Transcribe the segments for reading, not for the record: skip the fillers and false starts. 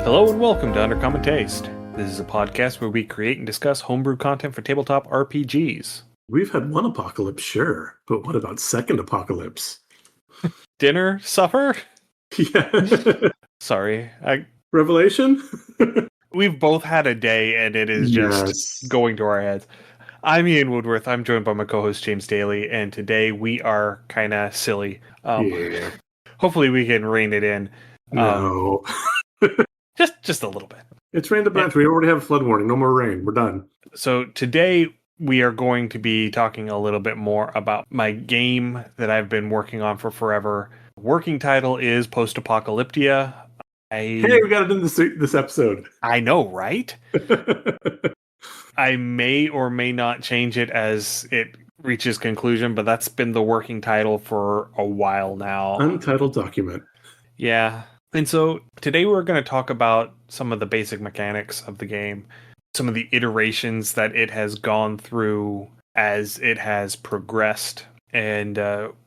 Hello and welcome to Undercommon Taste. This is a podcast where we create and discuss homebrew content for tabletop RPGs. We've had one apocalypse, sure, but what about second apocalypse? Dinner? Supper? Yeah. Sorry. Revelation? We've both had a day and it is just Yes. going to our heads. I'm Ian Woodworth. I'm joined by my co-host James Daly, and today we are kind of silly. Yeah. Hopefully we can rein it in. No. Just a little bit. It's rained a bunch. We already have a flood warning. No more rain. We're done. So today we are going to be talking a little bit more about my game that I've been working on for forever. Working title is Postapocalyptia. Hey, we got it in this episode. I know, right? I may or may not change it as it reaches conclusion, but that's been the working title for a while now. Untitled document. Yeah. And so today we're going to talk about some of the basic mechanics of the game, some of the iterations that it has gone through as it has progressed, and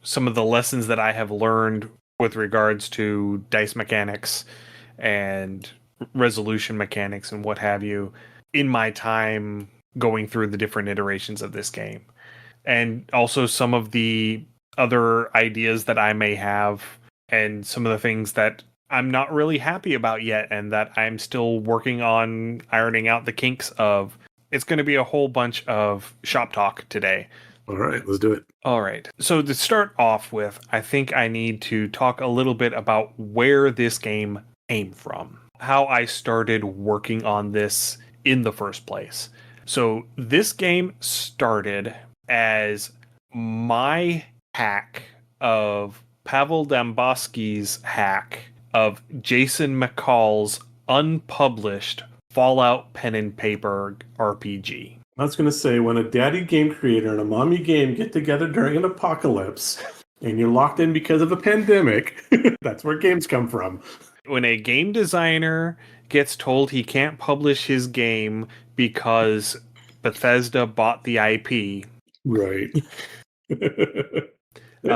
some of the lessons that I have learned with regards to dice mechanics and resolution mechanics and what have you in my time going through the different iterations of this game. And also some of the other ideas that I may have and some of the things that I'm not really happy about yet and that I'm still working on ironing out the kinks of. It's going to be a whole bunch of shop talk today. All right, let's do it. All right. So to start off with, I think I need to talk a little bit about where this game came from, how I started working on this in the first place. So this game started as my hack of Pavel Dambowski's hack of Jason McCall's unpublished Fallout pen and paper RPG. I was going to say, when a daddy game creator and a mommy game get together during an apocalypse and you're locked in because of a pandemic, that's where games come from. When a game designer gets told he can't publish his game because Bethesda bought the IP. Right.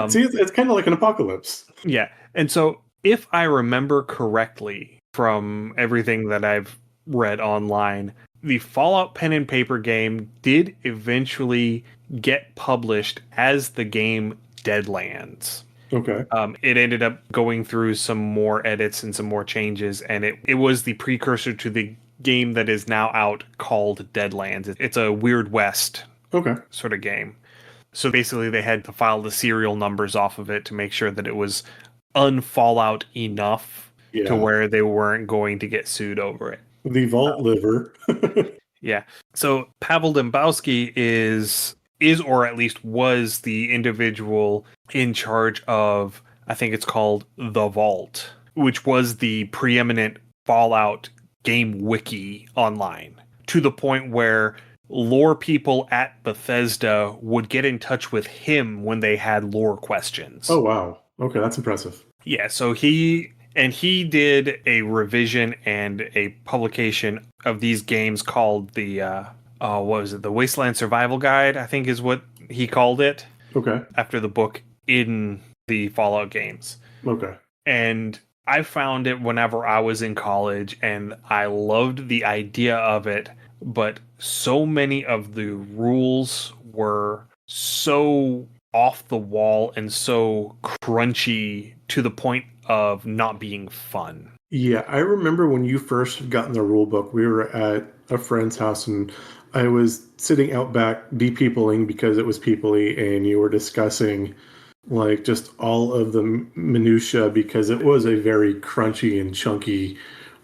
See, it's kind of like an apocalypse. Yeah. And so if I remember correctly from everything that I've read online, the Fallout pen and paper game did eventually get published as the game Deadlands. Okay. It ended up going through some more edits and some more changes, and it was the precursor to the game that is now out called Deadlands. It's a Weird West sort of game. So basically they had to file the serial numbers off of it to make sure that it was unfallout enough to where they weren't going to get sued over it. The vault liver. Yeah. So Pavel Dembowski is or at least was the individual in charge of, I think it's called The Vault, which was the preeminent Fallout game wiki online, to the point where lore people at Bethesda would get in touch with him when they had lore questions. Oh, wow. Okay, that's impressive. Yeah, so he did a revision and a publication of these games called the what was it? The Wasteland Survival Guide, I think is what he called it. Okay. After the book in the Fallout games. Okay. And I found it whenever I was in college and I loved the idea of it, but so many of the rules were so off the wall and so crunchy to the point of not being fun. Yeah, I remember when you first got in the rule book, we were at a friend's house and I was sitting out back de-peopling because it was peoply, and you were discussing like just all of the minutia because it was a very crunchy and chunky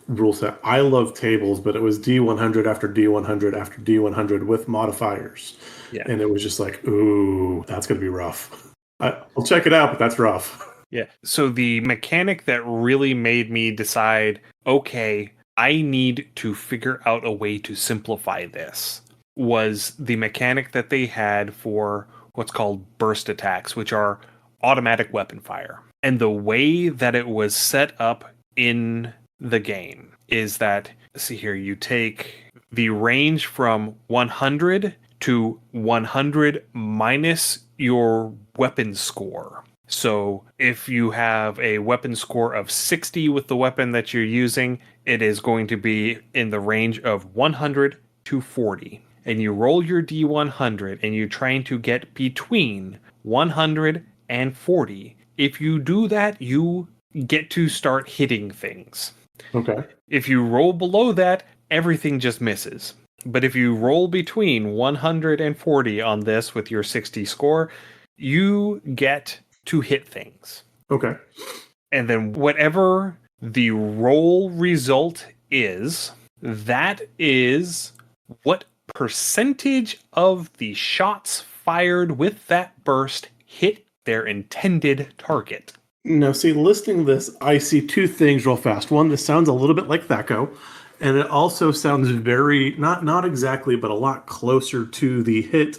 rule set. I love tables, but it was D100 after D100 after D100 with modifiers. Yeah. And it was just like, ooh, that's going to be rough. I'll check it out, but that's rough. Yeah. So the mechanic that really made me decide, okay, I need to figure out a way to simplify this, was the mechanic that they had for what's called burst attacks, which are automatic weapon fire. And the way that it was set up in the game is that, see here, you take the range from 100 to 100 minus your weapon score. So if you have a weapon score of 60 with the weapon that you're using, it is going to be in the range of 100 to 40. And you roll your D100 and you're trying to get between 100 and 40. If you do that, you get to start hitting things. Okay. If you roll below that, everything just misses. But if you roll between 100 and 40 on this with your 60 score, you get to hit things. Okay. And then whatever the roll result is, that is what percentage of the shots fired with that burst hit their intended target. Now, see, listening to this, I see two things real fast. One, this sounds a little bit like Thaco, and it also sounds very not exactly, but a lot closer to the hit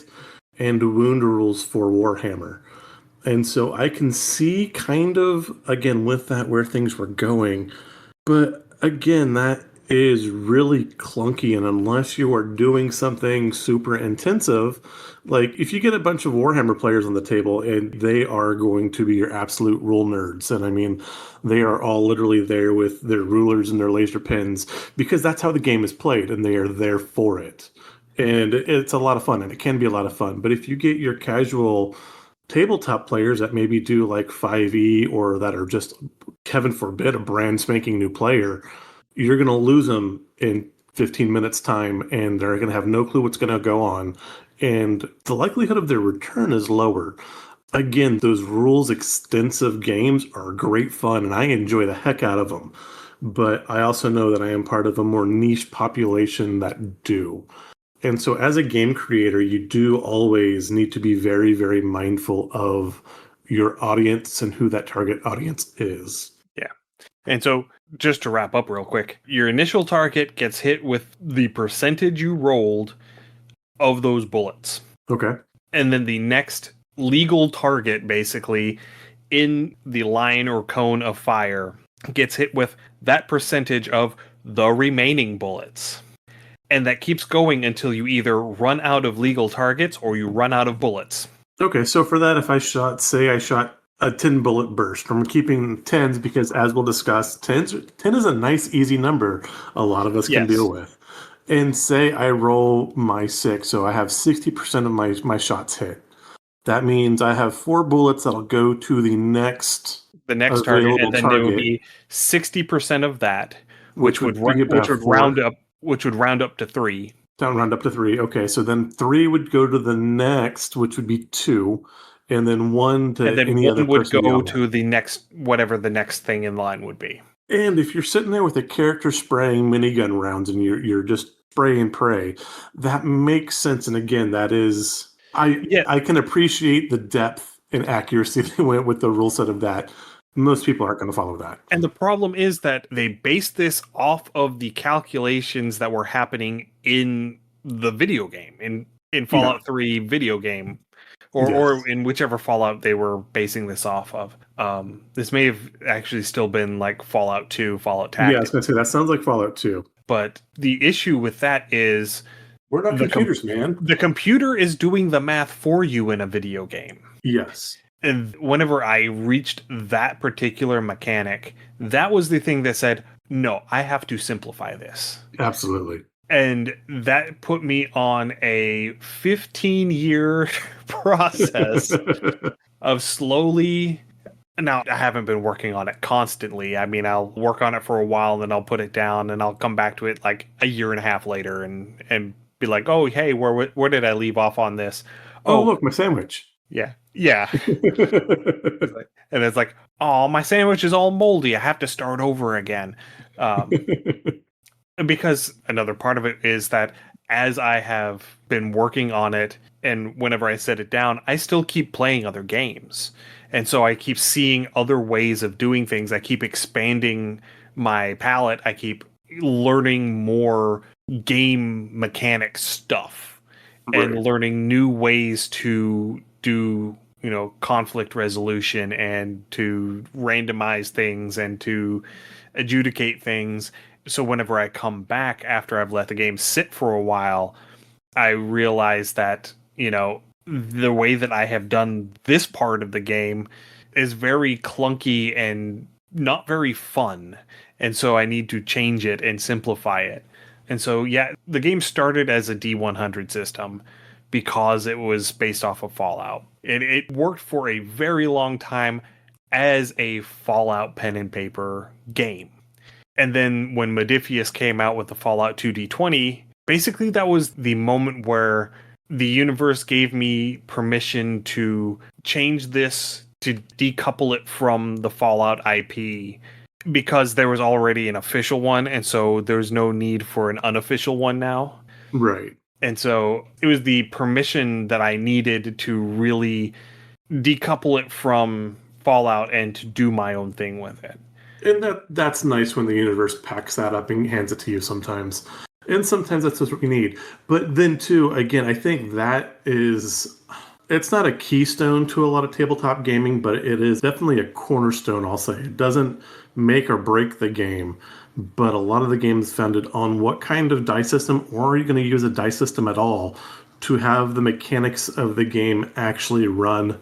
and wound rules for Warhammer. And so I can see kind of again with that where things were going. But again, that is really clunky. And unless you are doing something super intensive, like if you get a bunch of Warhammer players on the table and they are going to be your absolute rule nerds. And I mean, they are all literally there with their rulers and their laser pens because that's how the game is played and they are there for it. And it's a lot of fun and it can be a lot of fun. But if you get your casual tabletop players that maybe do like 5e or that are just heaven forbid a brand spanking new player, you're going to lose them in 15 minutes time and they're going to have no clue what's going to go on, and the likelihood of their return is lower. Again, those rules extensive games are great fun and I enjoy the heck out of them, but I also know that I am part of a more niche population that do. And so, as a game creator, you do always need to be very, very mindful of your audience and who that target audience is. Yeah. And so, just to wrap up real quick, your initial target gets hit with the percentage you rolled of those bullets. Okay. And then the next legal target, basically, in the line or cone of fire, gets hit with that percentage of the remaining bullets. And that keeps going until you either run out of legal targets or you run out of bullets. Okay, so for that, if I shot a 10 bullet burst, I'm keeping tens because, as we'll discuss, 10 is a nice, easy number a lot of us can deal with. And say I roll my 6, so I have 60% of my shots hit. That means I have 4 bullets that'll go to the next target, and then there would be 60% of that, which would round up to 3. Round up to 3. Okay, so then 3 would go to the next, which would be 2, and then 1 to and then any other person would go to the next, whatever the next thing in line would be. And if you're sitting there with a character spraying minigun rounds and you're just spray and pray, that makes sense. And again, that is I can appreciate the depth and accuracy they went with the rule set of that. Most people aren't going to follow that. And the problem is that they based this off of the calculations that were happening in the video game, in Fallout 3 video game, or in whichever Fallout they were basing this off of. This may have actually still been like Fallout 2, Fallout Tactics. Yeah, I was going to say, that sounds like Fallout 2. But the issue with that is... we're not computers, man. The computer is doing the math for you in a video game. Yes. And whenever I reached that particular mechanic, that was the thing that said, no, I have to simplify this. Absolutely. And that put me on a 15-year process of slowly... Now, I haven't been working on it constantly. I mean, I'll work on it for a while, then I'll put it down, and I'll come back to it like a year and a half later and be like, oh, hey, where did I leave off on this? Oh, look, my sandwich. Yeah. And it's like, oh, my sandwich is all moldy. I have to start over again. Because another part of it is that as I have been working on it, and whenever I set it down, I still keep playing other games. And so I keep seeing other ways of doing things. I keep expanding my palette. I keep learning more game mechanic stuff and learning new ways to do, conflict resolution and to randomize things and to adjudicate things. So whenever I come back after I've let the game sit for a while, I realize that, the way that I have done this part of the game, is very clunky and not very fun. And so I need to change it and simplify it. And so, yeah, the game started as a D100 system because it was based off of Fallout. It worked for a very long time as a Fallout pen and paper game. And then when Modifius came out with the Fallout 2D20, basically that was the moment where the universe gave me permission to change this, to decouple it from the Fallout IP, because there was already an official one, and so there's no need for an unofficial one now. Right. And so it was the permission that I needed to really decouple it from Fallout and to do my own thing with it. And that's nice when the universe packs that up and hands it to you sometimes. And sometimes that's just what you need. But then too, again, I think that is, it's not a keystone to a lot of tabletop gaming, but it is definitely a cornerstone, I'll say. It doesn't make or break the game, but a lot of the games founded on what kind of dice system, or are you going to use a dice system at all to have the mechanics of the game actually run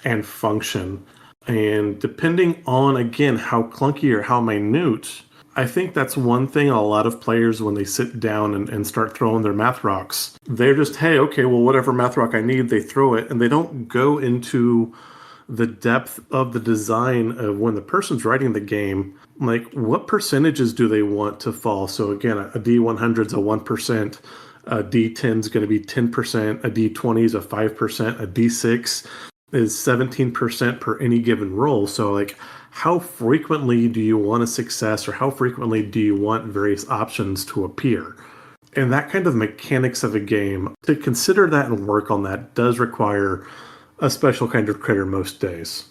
and function. And depending on, again, how clunky or how minute, I think that's one thing a lot of players, when they sit down and start throwing their math rocks, they're just, hey, okay, well, whatever math rock I need, they throw it, and they don't go into the depth of the design of when the person's writing the game, like what percentages do they want to fall? So again, a D100 is a 1%, a D10 is going to be 10%, a D20 is a 5%, a D6 is 17% per any given roll. So like, how frequently do you want a success, or how frequently do you want various options to appear? And that kind of mechanics of a game, to consider that and work on that does require a special kind of critter most days.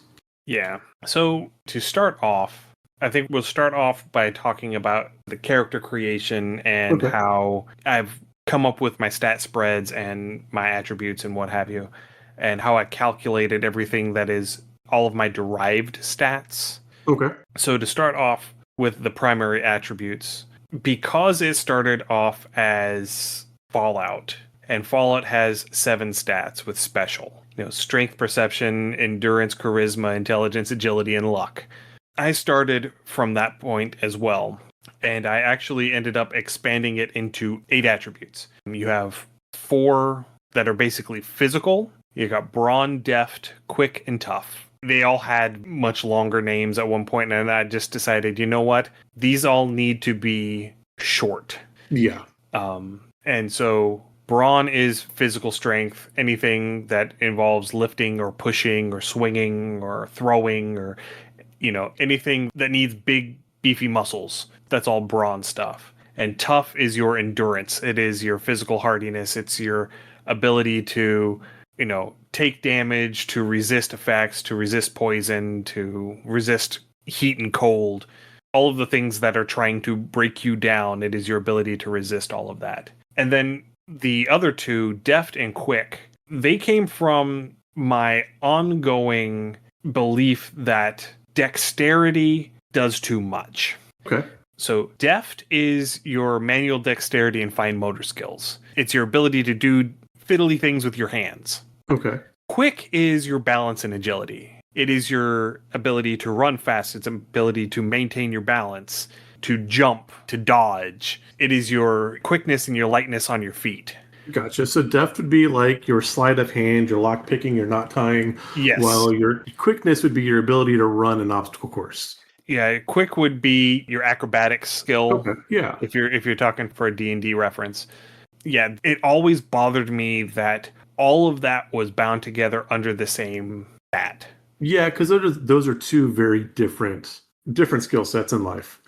Yeah. So to start off, I think we'll start off by talking about the character creation and how I've come up with my stat spreads and my attributes and what have you, and how I calculated everything that is all of my derived stats. Okay. So to start off with the primary attributes, because it started off as Fallout, and Fallout has 7 stats with special, strength, perception, endurance, charisma, intelligence, agility, and luck. I started from that point as well, and I actually ended up expanding it into 8 attributes. You have 4 that are basically physical. You got brawn, deft, quick, and tough. They all had much longer names at one point, and I just decided, you know what? These all need to be short. Yeah. And so brawn is physical strength, anything that involves lifting or pushing or swinging or throwing, or anything that needs big beefy muscles. That's all brawn stuff. And tough is your endurance. It is your physical hardiness. It's your ability to take damage, to resist effects, to resist poison, to resist heat and cold. All of the things that are trying to break you down, it is your ability to resist all of that. And then the other 2, deft and quick, they came from my ongoing belief that dexterity does too much. Okay. So deft is your manual dexterity and fine motor skills. It's your ability to do fiddly things with your hands. Okay. Quick is your balance and agility. It is your ability to run fast. It's ability to maintain your balance, to jump, to dodge. It is your quickness and your lightness on your feet. Gotcha. So deft would be like your sleight of hand, your lock picking, your knot tying. Yes. While your quickness would be your ability to run an obstacle course. Yeah, quick would be your acrobatics skill. Okay. Yeah. If you're talking for a D&D reference. Yeah, it always bothered me that all of that was bound together under the same stat. Yeah, because those are 2 very different skill sets in life.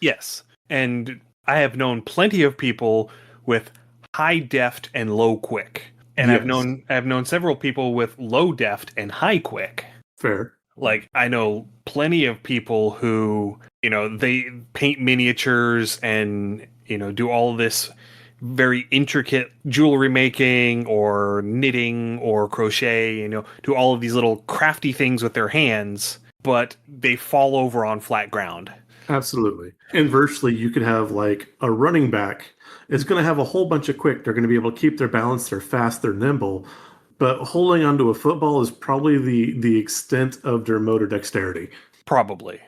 Yes, and I have known plenty of people with high deft and low quick, and Yes. I've known several people with low deft and high quick. Fair. Like, I know plenty of people who they paint miniatures and do all this very intricate jewelry making or knitting or crochet, do all of these little crafty things with their hands, but they fall over on flat ground. Absolutely. Inversely, you could have like a running back is going to have a whole bunch of quick. They're going to be able to keep their balance. They're fast. They're nimble. But holding onto a football is probably the extent of their motor dexterity. Probably.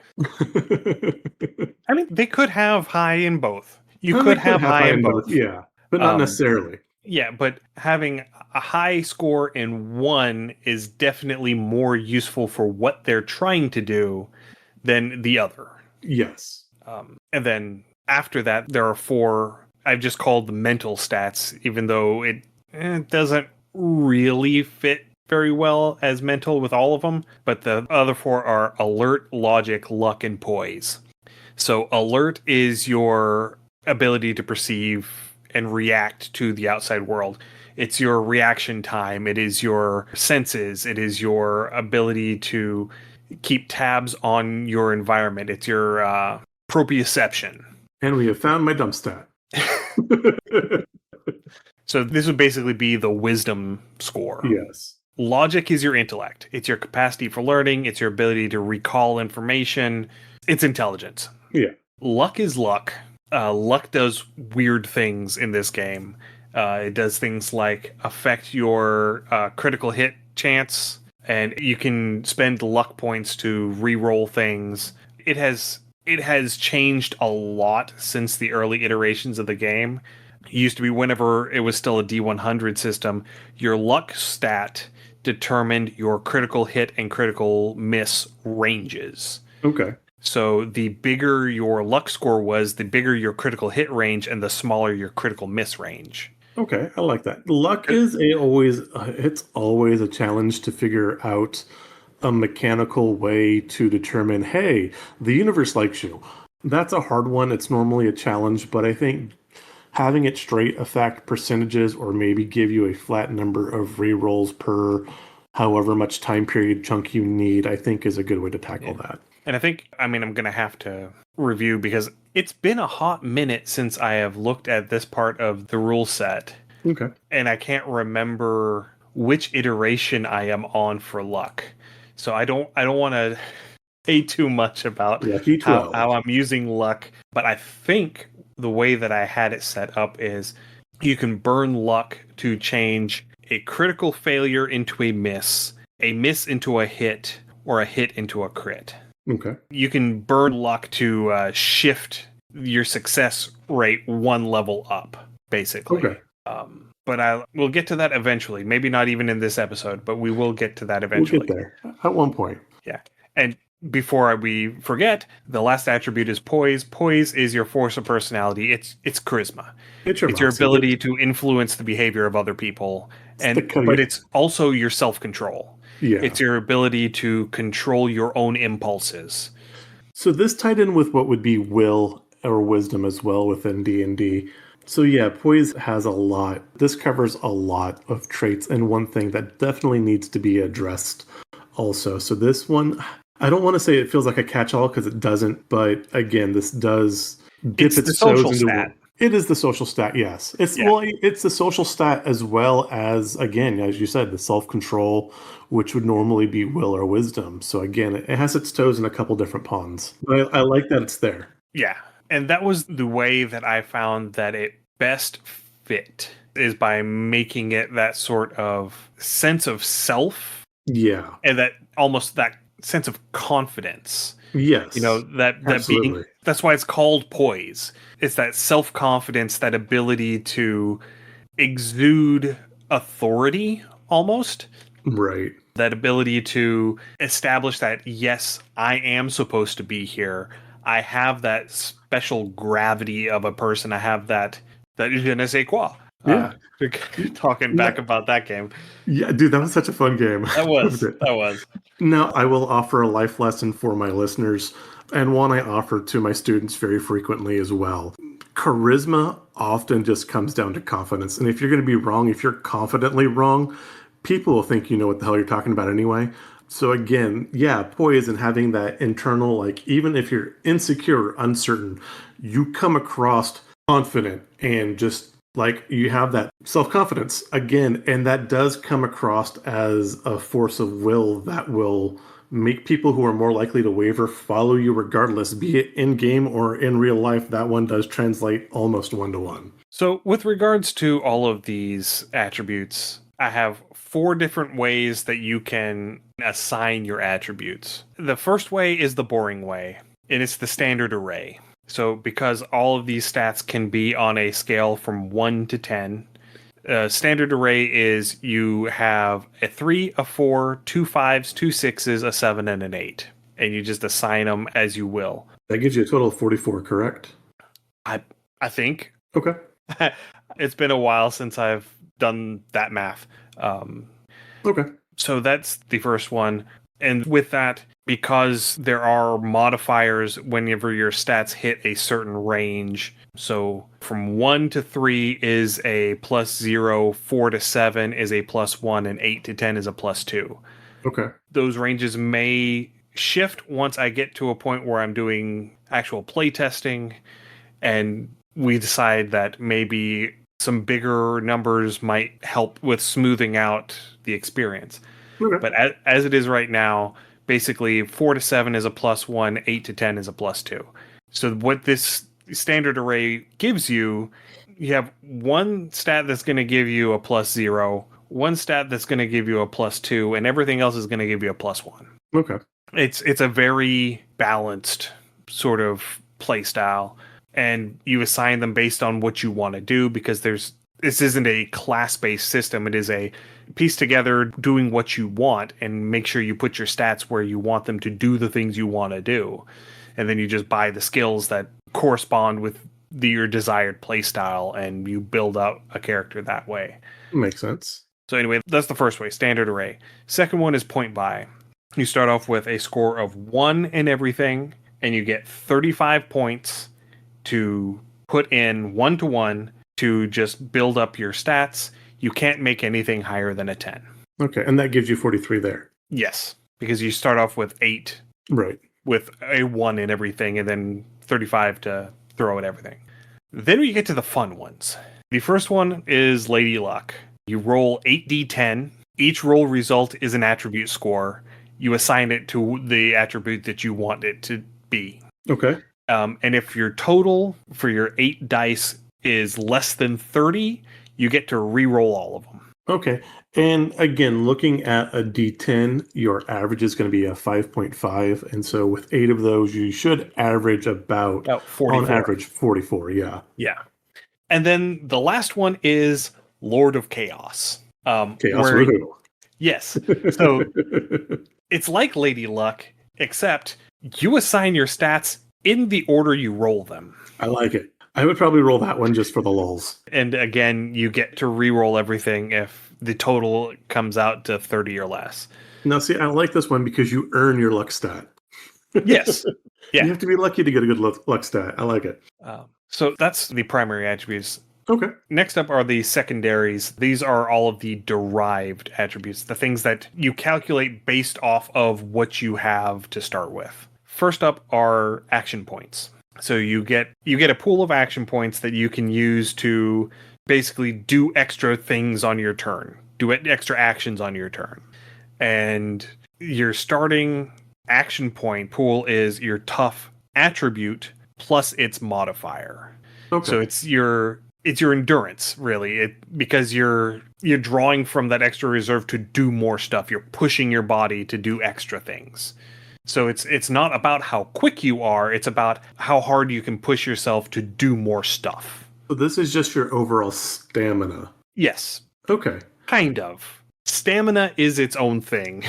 I mean, they could have high in both. You And they could could have have high high in in both. both, yeah, but not necessarily. Yeah, but having a high score in one is definitely more useful for what they're trying to do than the other. Yes. And then after that, there are four I've just called the mental stats, even though it doesn't really fit very well as mental with all of them. But the other four are alert, logic, luck, and poise. So alert is your ability to perceive and react to the outside world. It's your reaction time. It is your senses. It is your ability to keep tabs on your environment. It's your proprioception. And we have found my dump stat. So this would basically be the wisdom score. Yes. Logic is your intellect. It's your capacity for learning. It's your ability to recall information. It's intelligence. Yeah. Luck is luck. Luck does weird things in this game. It does things like affect your critical hit chance, and you can spend luck points to re-roll things. It has changed a lot since the early iterations of the game. It used to be whenever it was still a D100 system, your luck stat determined your critical hit and critical miss ranges. Okay. So the bigger your luck score was, the bigger your critical hit range and the smaller your critical miss range. Okay, I like that. Luck is it's always a challenge to figure out a mechanical way to determine, hey, the universe likes you. That's a hard one. It's normally a challenge, but I think having it straight affect percentages or maybe give you a flat number of re-rolls per however much time period chunk you need, I think is a good way to tackle that. And I think, I'm going to have to review because it's been a hot minute since I have looked at this part of the rule set. Okay. And I can't remember which iteration I am on for luck. So I don't want to say too much about how I'm using luck, but I think the way that I had it set up is you can burn luck to change a critical failure into a miss into a hit, or a hit into a crit. Okay. You can burn luck to shift your success rate one level up, basically. Okay. But we'll get to that eventually. Maybe not even in this episode, but we will get to that eventually. We'll get there at one point. Yeah. And before we forget, the last attribute is poise. Poise is your force of personality. It's charisma. It's your ability to influence the behavior of other people. But it's also your self-control. Yeah. It's your ability to control your own impulses. So this tied in with what would be will or wisdom as well within D&D. So yeah, poise has a lot. This covers a lot of traits, and one thing that definitely needs to be addressed also. So this one, I don't want to say it feels like a catch-all because it doesn't, but again, this does dip its toes into stat. It is the social stat, yes. It's the social stat as well as, again, as you said, the self-control, which would normally be will or wisdom. So again, it has its toes in a couple different ponds. But I like that it's there. Yeah. And that was the way that I found that it best fit, is by making it that sort of sense of self. Yeah. And that almost that sense of confidence. Yes. That being, that's why it's called poise. It's that self-confidence, that ability to exude authority almost. Right. That ability to establish that, yes, I am supposed to be here. I have that special gravity of a person. I have that je ne sais quoi. Yeah. Talking back about that game. Yeah, dude, that was such a fun game. That was. Now, I will offer a life lesson for my listeners, and one I offer to my students very frequently as well. Charisma often just comes down to confidence. And if you're going to be wrong, if you're confidently wrong, people will think you know what the hell you're talking about anyway. So again, yeah, poise and having that internal, like, even if you're insecure or uncertain, you come across confident and just like you have that self-confidence again, and that does come across as a force of will that will make people who are more likely to waver follow you regardless, be it in game or in real life. That one does translate almost one-to-one. So with regards to all of these attributes, I have 4 different ways that you can assign your attributes. The first way is the boring way, and it's the standard array. So because all of these stats can be on a scale from 1 to 10, standard array is you have a 3, a 4, 2 5s, 2 6s, a 7, and an 8. And you just assign them as you will. That gives you a total of 44, correct? I think. Okay. It's been a while since I've done that math. Okay. So that's the first one. And with that, because there are modifiers whenever your stats hit a certain range. So from 1 to 3 is a +0, 4 to 7 is a +1, and 8 to 10 is a +2. Okay. Those ranges may shift once I get to a point where I'm doing actual play testing and we decide that maybe some bigger numbers might help with smoothing out the experience. Okay. But as it is right now, basically 4 to 7 is a +1, 8 to 10 is a +2. So what this standard array gives you, you have one stat that's going to give you a +0, one stat that's going to give you a +2, and everything else is going to give you a +1. Okay. It's a very balanced sort of play style, and you assign them based on what you want to do, because this isn't a class-based system. It is a piece together doing what you want and make sure you put your stats where you want them to do the things you want to do. And then you just buy the skills that correspond with your desired play style and you build up a character that way. Makes sense. So anyway, that's the first way, standard array. Second one is point buy. You start off with a score of 1 in everything, and you get 35 points to put in 1-to-1 to just build up your stats. You can't make anything higher than a 10. Okay, and that gives you 43 there. Yes, because you start off with 8. Right. With a 1 in everything, and then 35 to throw at everything. Then we get to the fun ones. The first one is Lady Luck. You roll 8d10. Each roll result is an attribute score. You assign it to the attribute that you want it to be. Okay. And if your total for your 8 dice is less than 30, you get to re-roll all of them. Okay. And again, looking at a D10, your average is going to be a 5.5. And so with 8 of those, you should average about 44. On average, 44. Yeah. Yeah. And then the last one is Lord of Chaos. Chaos Voodoo. Yes. So it's like Lady Luck, except you assign your stats in the order you roll them. I like it. I would probably roll that one just for the lulz. And again, you get to re-roll everything if the total comes out to 30 or less. Now, see, I like this one because you earn your luck stat. Yes. Yeah. You have to be lucky to get a good luck stat. I like it. So that's the primary attributes. Okay. Next up are the secondaries. These are all of the derived attributes, the things that you calculate based off of what you have to start with. First up are action points. So you get a pool of action points that you can use to basically do extra things on your turn, do extra actions on your turn. And your starting action point pool is your tough attribute plus its modifier. Okay. So it's your endurance, really, because you're drawing from that extra reserve to do more stuff. You're pushing your body to do extra things. So it's not about how quick you are, it's about how hard you can push yourself to do more stuff. So this is just your overall stamina. Yes. Okay. Kind of. Stamina is its own thing.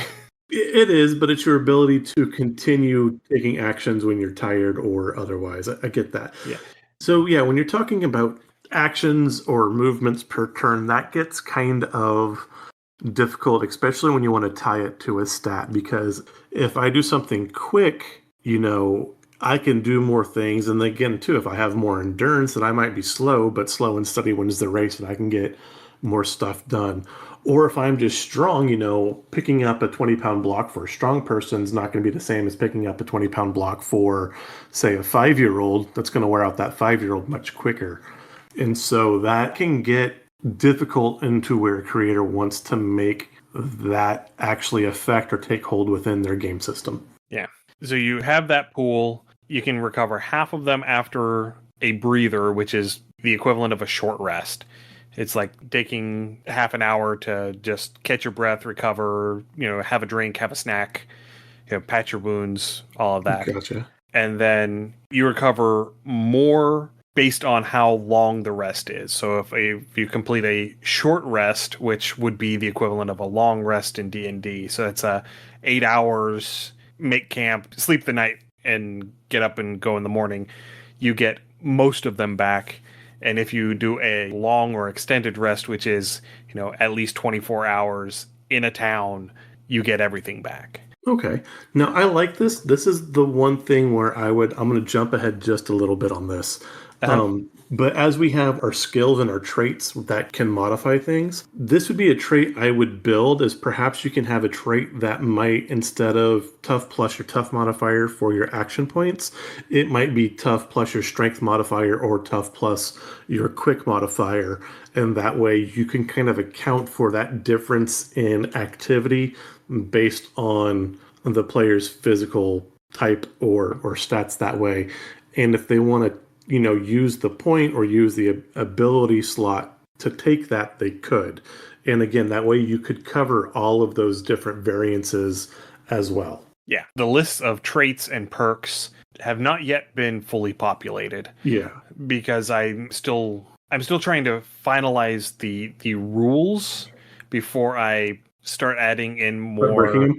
It is, but it's your ability to continue taking actions when you're tired or otherwise. I get that. Yeah. So yeah, when you're talking about actions or movements per turn, that gets kind of difficult, especially when you want to tie it to a stat, because if I do something quick, I can do more things. And again, too, if I have more endurance, then I might be slow, but slow and steady wins the race and I can get more stuff done. Or if I'm just strong, picking up a 20-pound block for a strong person is not going to be the same as picking up a 20-pound block for, say, a 5-year-old. That's going to wear out that 5-year-old much quicker. And so that can get difficult into where a creator wants to make that actually affect or take hold within their game system. Yeah. So you have that pool. You can recover half of them after a breather, which is the equivalent of a short rest. It's like taking half an hour to just catch your breath, recover, have a drink, have a snack, patch your wounds, all of that. Gotcha. And then you recover more based on how long the rest is. So if you complete a short rest, which would be the equivalent of a long rest in D&D, so it's 8 hours, make camp, sleep the night, and get up and go in the morning, you get most of them back. And if you do a long or extended rest, which is, at least 24 hours in a town, you get everything back. Okay. Now I like this. This is the one thing where I'm going to jump ahead just a little bit on this. Uh-huh. But as we have our skills and our traits that can modify things, this would be a trait I would build as perhaps you can have a trait that might, instead of tough plus your tough modifier for your action points, it might be tough plus your strength modifier or tough plus your quick modifier. And that way you can kind of account for that difference in activity based on the player's physical type or stats that way. And if they want to, use the point or use the ability slot to take that, they could. And again, that way you could cover all of those different variances as well. Yeah, the lists of traits and perks have not yet been fully populated. Yeah. Because I'm still trying to finalize the rules before I start adding in more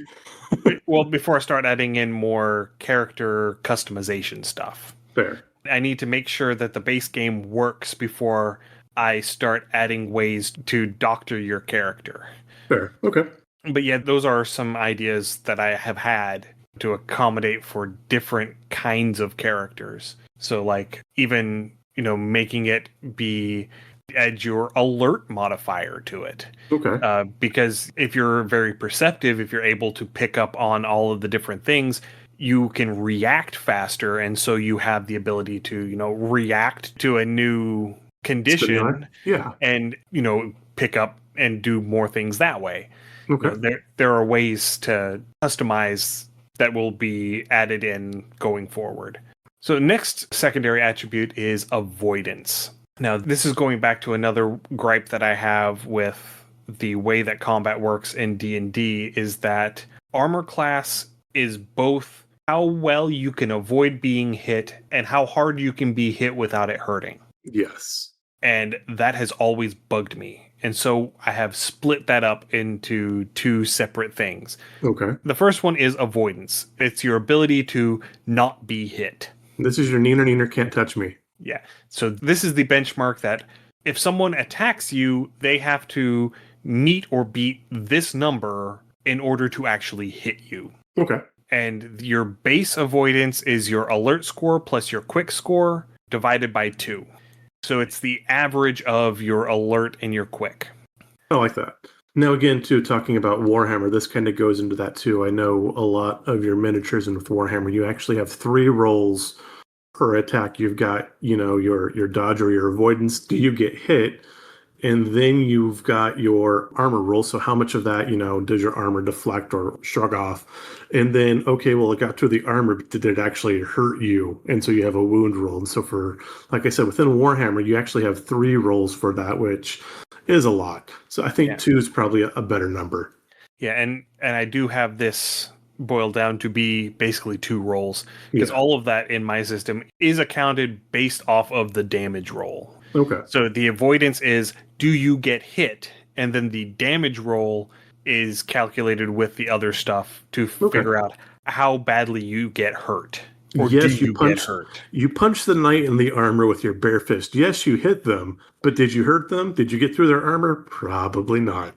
before I start adding in more character customization stuff. Fair. I need to make sure that the base game works before I start adding ways to doctor your character. Fair. Okay. But yeah, those are some ideas that I have had to accommodate for different kinds of characters. So like even, making it be add your alert modifier to it. Okay. Because if you're very perceptive, if you're able to pick up on all of the different things, you can react faster. And so you have the ability to, react to a new condition yeah. and, pick up and do more things that way. Okay. There are ways to customize that will be added in going forward. So the next secondary attribute is avoidance. Now, this is going back to another gripe that I have with the way that combat works in D&D is that armor class is both how well you can avoid being hit and how hard you can be hit without it hurting. Yes. And that has always bugged me. And so I have split that up into two separate things. Okay. The first one is avoidance. It's your ability to not be hit. This is your neener can't touch me. Yeah. So this is the benchmark that if someone attacks you, they have to meet or beat this number in order to actually hit you. Okay. And your base avoidance is your alert score plus your quick score divided by 2. So it's the average of your alert and your quick. I like that. Now, again, too, talking about Warhammer, this kind of goes into that, too. I know a lot of your miniatures, and with Warhammer, you actually have 3 rolls per attack. You've got, your dodge or your avoidance. Do you get hit? And then you've got your armor roll. So how much of that, does your armor deflect or shrug off? And then, okay, well, it got to the armor, but did it actually hurt you? And so you have a wound roll. And so for, like I said, within Warhammer, you actually have 3 rolls for that, which is a lot. So I think 2 is probably a better number. Yeah, and I do have this boiled down to be basically 2 rolls because all of that in my system is accounted based off of the damage roll. Okay. So the avoidance is, do you get hit? And then the damage roll is calculated with the other stuff to figure out how badly you get hurt. Or yes, do you get hurt? You punch the knight in the armor with your bare fist. Yes, you hit them, but did you hurt them? Did you get through their armor? Probably not.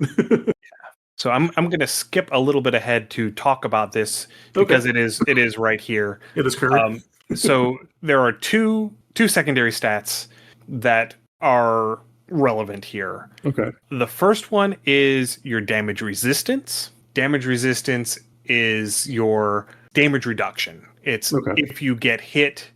So I'm going to skip a little bit ahead to talk about this because it is right here. It is current. So there are two secondary stats that are relevant here. Okay. The first one is your damage resistance. Damage resistance is your damage reduction. It's if you get hit,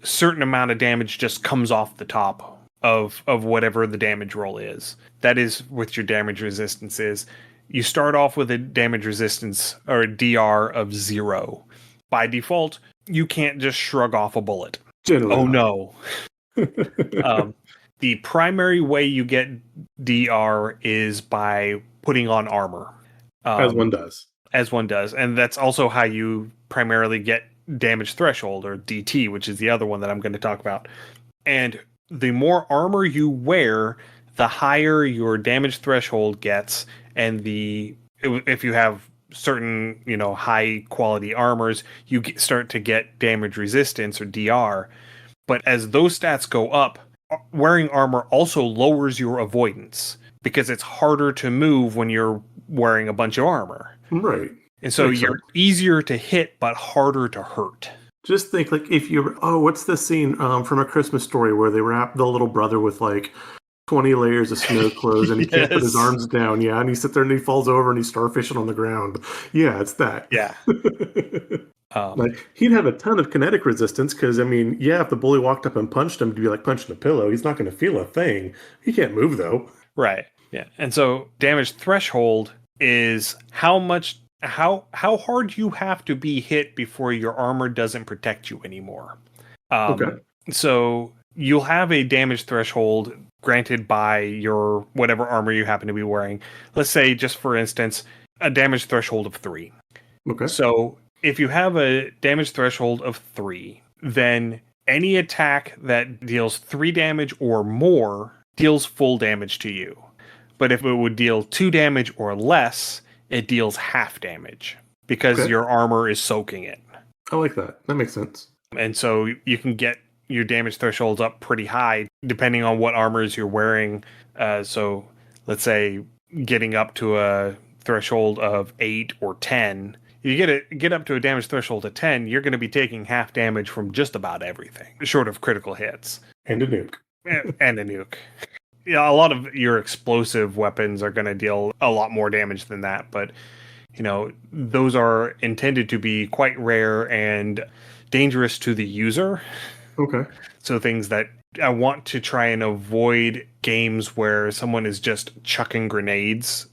certain amount of damage just comes off the top of whatever the damage roll is. That is what your damage resistance is. You start off with a damage resistance or a DR of 0. By default, you can't just shrug off a bullet. Generally oh not. no. The primary way you get DR is by putting on armor. As one does. As one does. And that's also how you primarily get damage threshold, or DT, which is the other one that I'm going to talk about. And the more armor you wear, the higher your damage threshold gets. And if you have certain, high quality armors, you start to get damage resistance, or DR. But as those stats go up, wearing armor also lowers your avoidance, because it's harder to move when you're wearing a bunch of armor. Right. And so you're easier to hit, but harder to hurt. Just think, like, if you're, what's the scene from A Christmas Story where they wrap the little brother with, like, 20 layers of snow clothes and he can't put his arms down, and he sits there and he falls over and he's starfishing on the ground. Yeah, it's that. Yeah. Like, he'd have a ton of kinetic resistance because, if the bully walked up and punched him, to be like punching a pillow, he's not going to feel a thing. He can't move, though. Right. Yeah. And so damage threshold is how hard you have to be hit before your armor doesn't protect you anymore. Okay. So you'll have a damage threshold granted by your whatever armor you happen to be wearing. Let's say, just for instance, a damage threshold of 3. Okay. So if you have a damage threshold of 3, then any attack that deals 3 damage or more deals full damage to you. But if it would deal 2 damage or less, it deals half damage, because your armor is soaking it. I like that. That makes sense. And so you can get your damage thresholds up pretty high depending on what armors you're wearing. So let's say getting up to a threshold of 8 or 10. You get up to a damage threshold of 10, you're going to be taking half damage from just about everything, short of critical hits. And a nuke. And a nuke. Yeah, a lot of your explosive weapons are going to deal a lot more damage than that, but those are intended to be quite rare and dangerous to the user. Okay. So things that I want to try and avoid, games where someone is just chucking grenades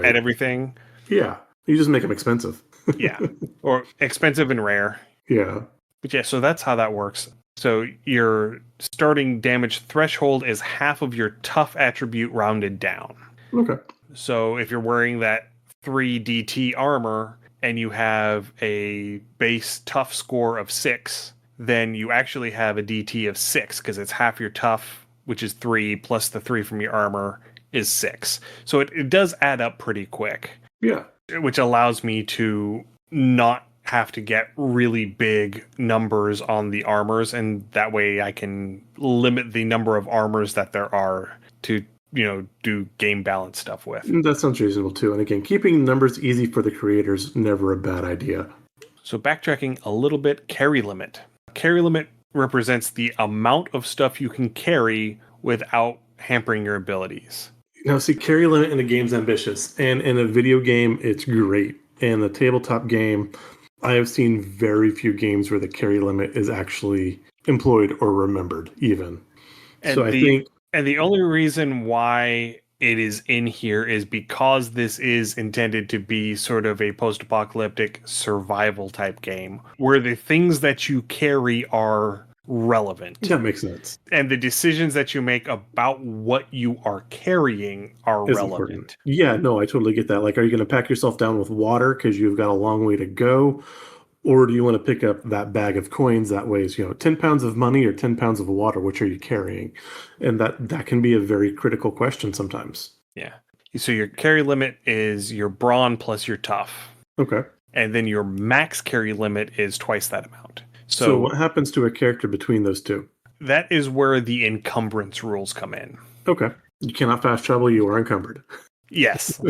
at everything. Yeah, you just make them expensive. Yeah, or expensive and rare. Yeah. But yeah, so that's how that works. So your starting damage threshold is half of your tough attribute rounded down. Okay. So if you're wearing that 3 DT armor and you have a base tough score of 6, then you actually have a DT of 6, because it's half your tough, which is 3, plus the 3 from your armor is 6. So it does add up pretty quick. Yeah. Which allows me to not have to get really big numbers on the armors, and that way I can limit the number of armors that there are to, do game balance stuff with. That sounds reasonable too. And again, keeping numbers easy for the creators, never a bad idea. So backtracking a little bit, carry limit. Carry limit represents the amount of stuff you can carry without hampering your abilities. Now, see, carry limit in a game's ambitious, and in a video game, it's great. In a tabletop game, I have seen very few games where the carry limit is actually employed or remembered, even. And so I think... And the only reason why it is in here is because this is intended to be sort of a post-apocalyptic survival type game, where the things that you carry are relevant. That makes sense. And the decisions that you make about what you are carrying are relevant. Important. Yeah, no, I totally get that. Like, are you going to pack yourself down with water because you've got a long way to go? Or do you want to pick up that bag of coins that weighs, 10 pounds of money or 10 pounds of water? Which are you carrying? And that can be a very critical question sometimes. Yeah. So your carry limit is your brawn plus your tough. Okay. And then your max carry limit is twice that amount. So what happens to a character between those two? That is where the encumbrance rules come in. Okay. You cannot fast travel, you are encumbered. Yes.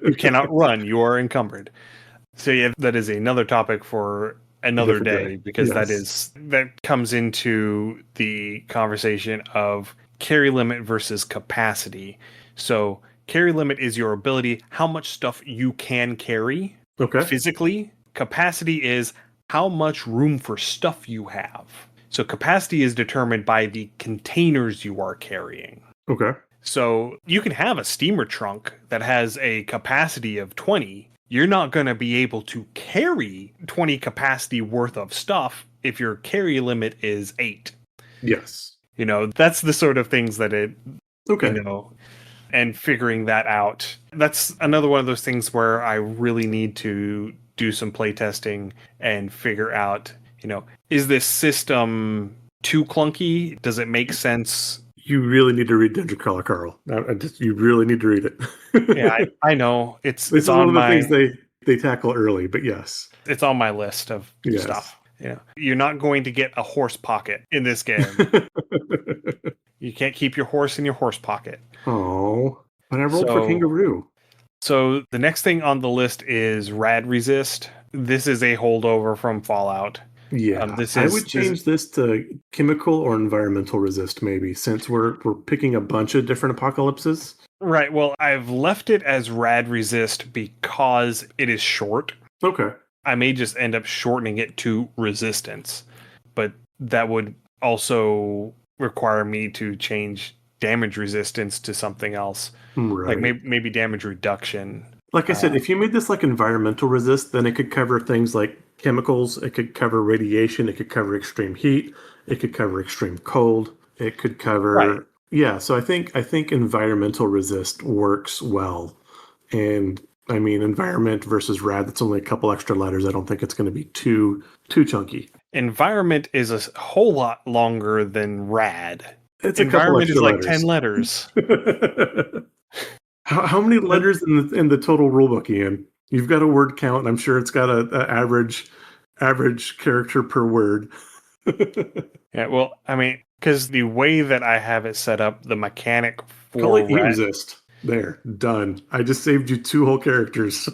You cannot run, you are encumbered. So yeah, that is another topic for another day, because yes, that comes into the conversation of carry limit versus capacity. So carry limit is your ability, how much stuff you can carry physically. Capacity is how much room for stuff you have. So capacity is determined by the containers you are carrying. Okay. So you can have a steamer trunk that has a capacity of 20. You're not going to be able to carry 20 capacity worth of stuff if your carry limit is 8. Yes. That's the sort of things that it, you Okay. know, and figuring that out. That's another one of those things where I really need to do some playtesting and figure out, is this system too clunky? Does it make sense? You really need to read Dungeon Crawler, Carl. You really need to read it. Yeah, I know it's This it's is one on of the things my they tackle early, but yes. it's on my list of Yes. stuff. You're not going to get a horse pocket in this game. You can't keep your horse in your horse pocket. Oh, but I rolled for So kangaroo. So the next thing on the list is Rad Resist. This is a holdover from Fallout. Yeah, This I is would change this to chemical or environmental resist, maybe, since we're picking a bunch of different apocalypses. right. Well, I've left it as Rad Resist because it is short. Okay. I may just end up shortening it to Resistance, but that would also require me to change damage resistance to something else, like Right. maybe damage reduction. Like I said, if you made this like environmental resist, then it could cover things like chemicals, it could cover radiation, it could cover extreme heat, it could cover extreme cold, it could Right. cover yeah, so I think environmental resist works well. And I mean environment versus rad, that's only a couple extra letters. I don't think it's going to be too chunky. Environment is a whole lot longer than Rad. It's a couple Environment is extra like 10 letters. letters. How many But letters in the total rulebook, Ian? You've got a word count, and I'm sure it's got a average character per word. yeah, well, I mean, because the way that I have it set up, the mechanic Call for it Rad. e-resist. There, done. I just saved you 2 whole characters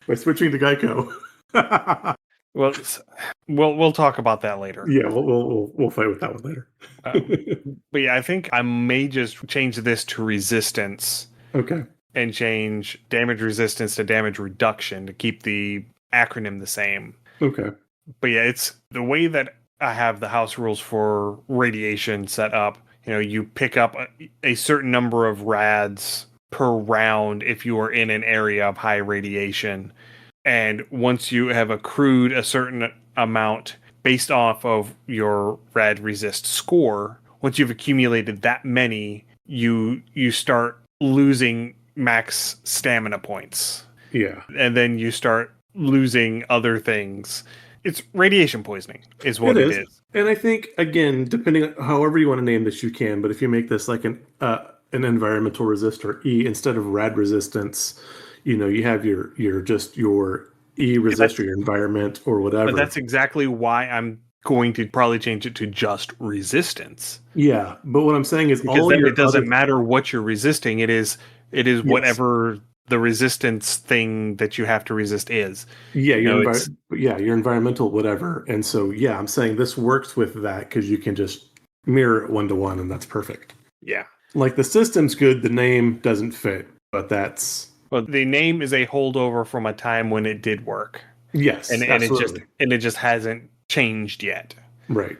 by switching to Geico. Well, we'll talk about that later. Yeah, we'll fight with that one later. Um, but yeah, I think I may just change this to resistance Okay. and change damage resistance to damage reduction to keep the acronym the same. Okay. But yeah, it's the way that I have the house rules for radiation set up. You pick up a certain number of rads per round if you are in an area of high radiation. And once you have accrued a certain amount based off of your rad resist score, once you've accumulated that many, you start losing max stamina points. Yeah. And then you start losing other things. It's radiation poisoning is It what it is. is. And I think again, depending on however you want to name this, you can. But if you make this like an environmental resist or E instead of rad resistance, you have your just your E resist or your environment or But whatever. that's exactly why I'm going to probably change it to just resistance. Yeah, but what I'm saying is Because all then your it doesn't other matter what you're resisting. It is yes, whatever the resistance thing that you have to resist is. yeah, It's your environmental whatever. And so yeah, I'm saying this works with that because you can just mirror it 1-to-1, and that's perfect. yeah. Like the system's good, the name doesn't fit, but that's Well, the name is a holdover from a time when it did work, yes, and absolutely it just hasn't changed yet. right.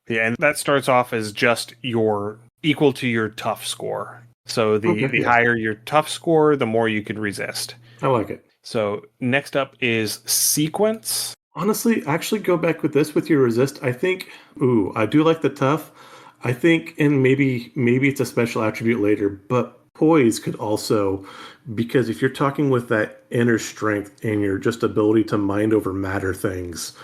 Yeah, and that starts off as just your equal to your tough score. So Okay, the yeah, higher your tough score, the more you could resist. I like it. So next up is sequence. Honestly, actually go back with this with your resist. I think, I do like the tough. I think, and maybe it's a special attribute later, but poise could also, because if you're talking with that inner strength and your just ability to mind over matter things,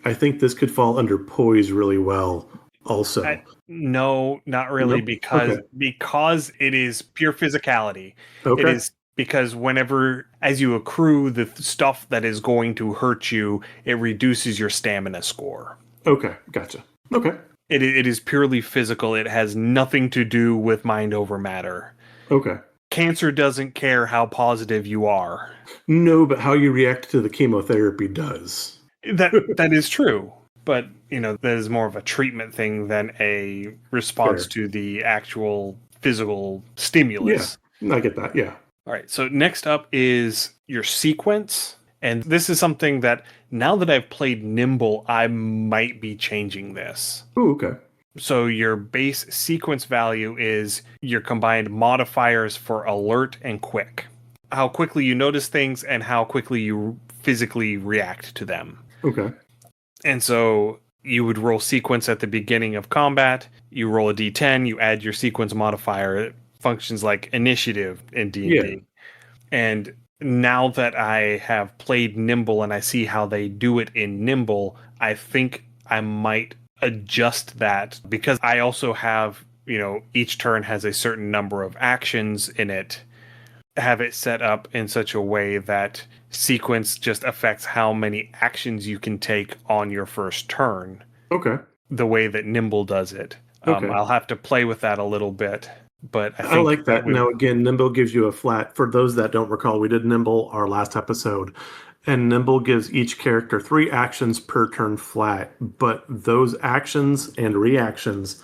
I think this could fall under poise really well. Also, No, not really, no, okay, because it is pure physicality. It okay, is because whenever as you accrue the stuff that is going to hurt you, it reduces your stamina score. okay, gotcha. Okay, It is purely physical. It has nothing to do with mind over matter. okay. Cancer doesn't care how positive you are. No, but how you react to the chemotherapy does. That is true, but that is more of a treatment thing than a response Fair. to the actual physical Yeah, stimulus. I get that. Yeah. All right, so next up is your sequence. And this is something that now that I've played Nimble, I might be changing this. Ooh, okay. So your base sequence value is your combined modifiers for alert and quick. How quickly you notice things and how quickly you physically react to them. Okay. And so you would roll sequence at the beginning of combat. You roll a d10, you add your sequence modifier. It functions like initiative in Yeah. D&D. And now that I have played Nimble and I see how they do it in Nimble, I think I might adjust that because I also have, each turn has a certain number of actions in it. Have it set up in such a way that sequence just affects how many actions you can take on your first turn, Okay. the way that Nimble does it. Okay. I'll have to play with that a little bit, but I I think like that that. would. Now, again, Nimble gives you a flat. For those that don't recall, we did Nimble our last episode, and Nimble gives each character 3 actions per turn flat, but those actions and reactions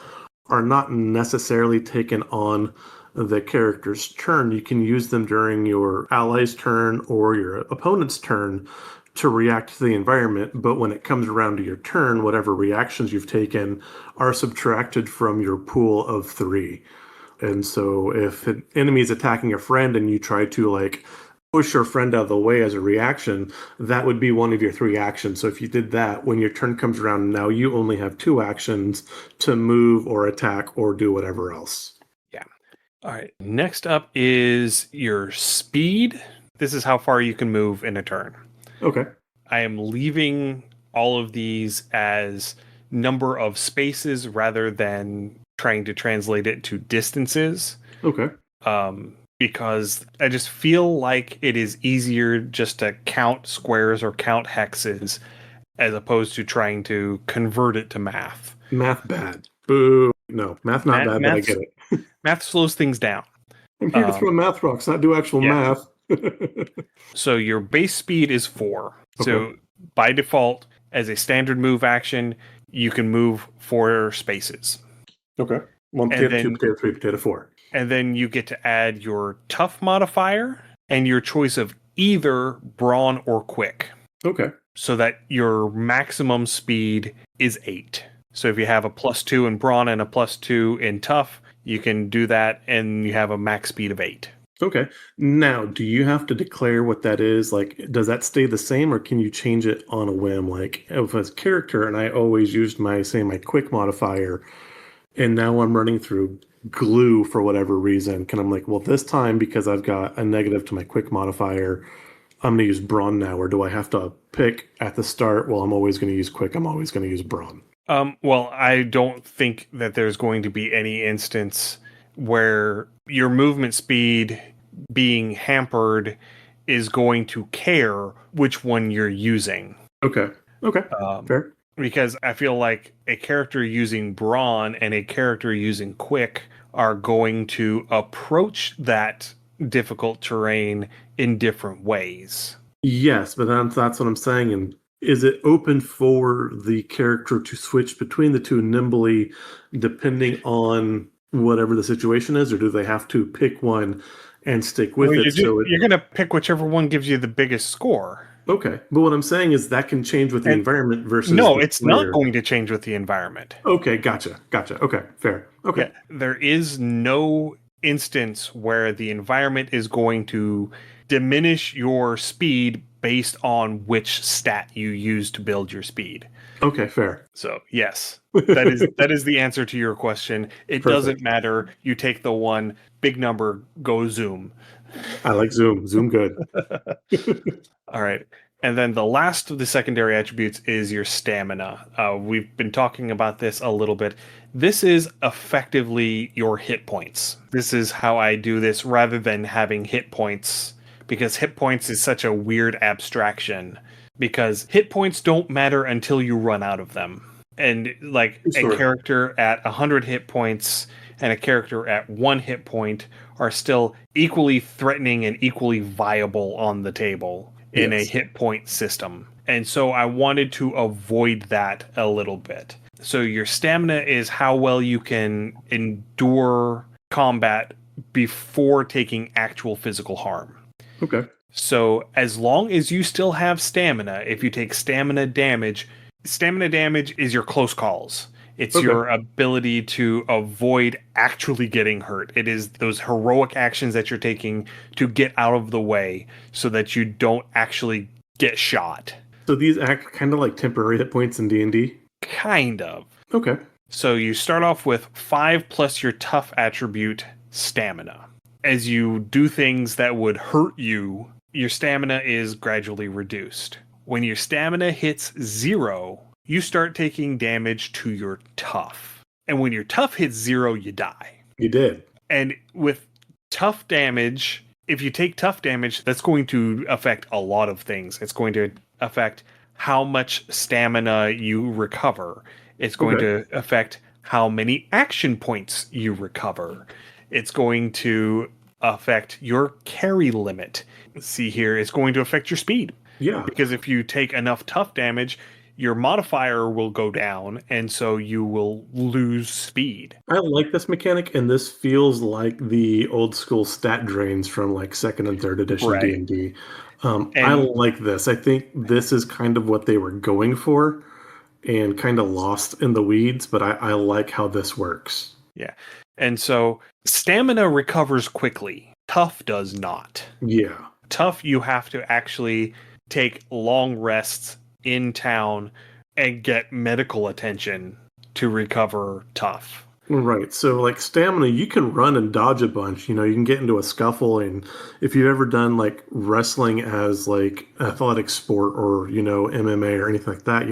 are not necessarily taken on the character's turn. You can use them during your ally's turn or your opponent's turn to react to the environment, but when it comes around to your turn, whatever reactions you've taken are subtracted from your pool of 3. And so if an enemy is attacking a friend and you try to like push your friend out of the way as a reaction, that would be one of your 3 actions. So if you did that, when your turn comes around, now you only have 2 actions to move or attack or do whatever else. Yeah. All right. Next up is your speed. This is how far you can move in a turn. Okay. I am leaving all of these as number of spaces rather than trying to translate it to distances. Okay. Because I just feel like it is easier just to count squares or count hexes as opposed to trying to convert it to math. Math bad. Boo. No, math not bad, but I get it. Math slows things down. I'm here to throw math rocks, not do actual Yeah. math. So your base speed is 4. Okay. So by default, as a standard move action, you can move 4 spaces. Okay. 1 potato, 2 potato, 3 potato, 4. And then you get to add your tough modifier and your choice of either brawn or quick. Okay. So that your maximum speed is 8. So if you have a +2 in brawn and a +2 in tough, you can do that and you have a max speed of 8. Okay. Now, do you have to declare what that is? Like, does that stay the same or can you change it on a whim? Like, if a character, and I always used my quick modifier, and now I'm running through glue for whatever reason, can I'm like, well, this time because I've got a negative to my quick modifier, I'm going to use brawn now, or do I have to pick at the start? Well, I'm always going to use quick. I'm always going to use brawn. Well, I don't think that there's going to be any instance where your movement speed being hampered is going to care which one you're using. Okay. Okay. Fair. Because I feel like a character using brawn and a character using quick are going to approach that difficult terrain in different ways. Yes, but that's what I'm saying. And is it open for the character to switch between the two nimbly depending on whatever the situation is, or do they have to pick one and stick with it? You're going to pick whichever one gives you the biggest score. Okay, but what I'm saying is that can change with the environment versus no, it's not going to change with the environment. Okay, gotcha. Okay, fair. Okay. Yeah, there is no instance where the environment is going to diminish your speed based on which stat you use to build your speed. Okay, fair. So yes, that is the answer to your question. It doesn't matter. You take the one big number, go zoom. I like zoom. Zoom good. All right. And then the last of the secondary attributes is your stamina. We've been talking about this a little bit. This is effectively your hit points. This is how I do this rather than having hit points, because hit points is such a weird abstraction, because hit points don't matter until you run out of them. And like a character at 100 hit points and a character at 1 hit point are still equally threatening and equally viable on the table in a hit point system. And so I wanted to avoid that a little bit. So your stamina is how well you can endure combat before taking actual physical harm. Okay. So as long as you still have stamina, if you take stamina damage is your close calls. It's your ability to avoid actually getting hurt. It is those heroic actions that you're taking to get out of the way so that you don't actually get shot. So these act kind of like temporary hit points in D&D? Kind of. Okay. So you start off with 5 plus your tough attribute, stamina. As you do things that would hurt you, your stamina is gradually reduced. When your stamina hits 0, you start taking damage to your tough. And when your tough hits 0, you die. You did. And with tough damage, if you take tough damage, that's going to affect a lot of things. It's going to affect how much stamina you recover. It's going Okay. to affect how many action points you recover. It's going to affect your carry limit. See here, it's going to affect your speed. Yeah. Because if you take enough tough damage, your modifier will go down, and so you will lose speed. I like this mechanic, and this feels like the old school stat drains from like second and third edition Right. D&D. I And like this. I think this is kind of what they were going for and kind of lost in the weeds, but I like how this works. yeah. And so stamina recovers quickly. Tough does not. Yeah. Tough, you have to actually take long rests in town and get medical attention to recover tough. Right. So, like stamina, you can run and dodge a bunch. You know, you can get into a scuffle, and if you've ever done like wrestling as like athletic sport or MMA or anything like that,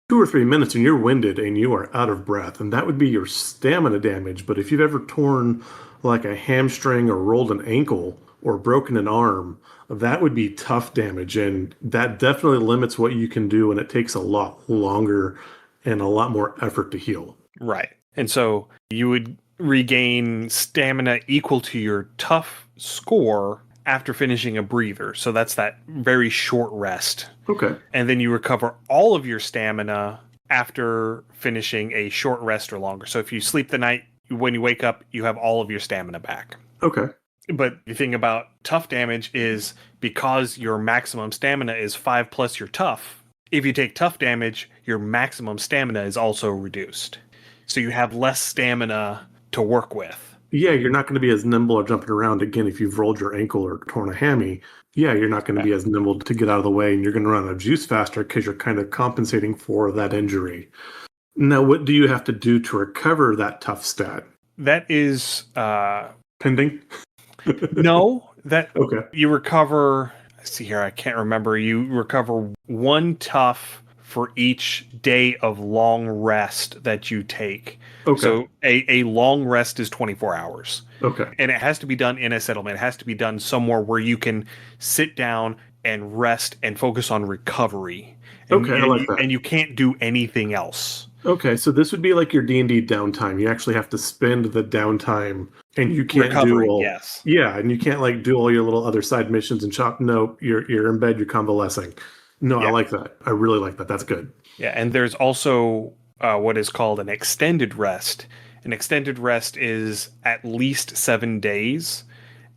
2 or 3 minutes and you're winded and you are out of breath, and that would be your stamina damage. But if you've ever torn like a hamstring or rolled an ankle or broken an arm, that would be tough damage, and that definitely limits what you can do, and it takes a lot longer and a lot more effort to heal. Right. And so you would regain stamina equal to your tough score after finishing a breather. So that's that very short rest. Okay. And then you recover all of your stamina after finishing a short rest or longer. So if you sleep the night, when you wake up, you have all of your stamina back. Okay. But the thing about tough damage is because your maximum stamina is 5 plus your tough, if you take tough damage, your maximum stamina is also reduced. So you have less stamina to work with. Yeah, you're not going to be as nimble or jumping around again if you've rolled your ankle or torn a hammy. Yeah, you're not going to be as nimble to get out of the way, and you're going to run out of juice faster because you're kind of compensating for that injury. Now, what do you have to do to recover that tough stat? That is Pending? no, that Okay. you recover. See here, I can't remember. You recover 1 tough for each day of long rest that you take. Okay. So a long rest is 24 hours. Okay. And it has to be done in a settlement. It has to be done somewhere where you can sit down and rest and focus on recovery. And, Okay, I like that. And you can't do anything else. Okay, so this would be like your D&D downtime. You actually have to spend the downtime, and you can't Recovering, do all. yes. Yeah, and you can't like do all your little other side missions and chop. No, you're in bed. You're convalescing. No, Yeah. I like that. I really like that. That's good. Yeah, and there's also what is called an extended rest. An extended rest is at least 7 days,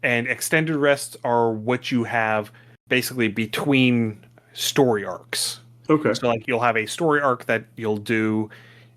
and extended rests are what you have basically between story arcs. Okay. So, like, you'll have a story arc that you'll do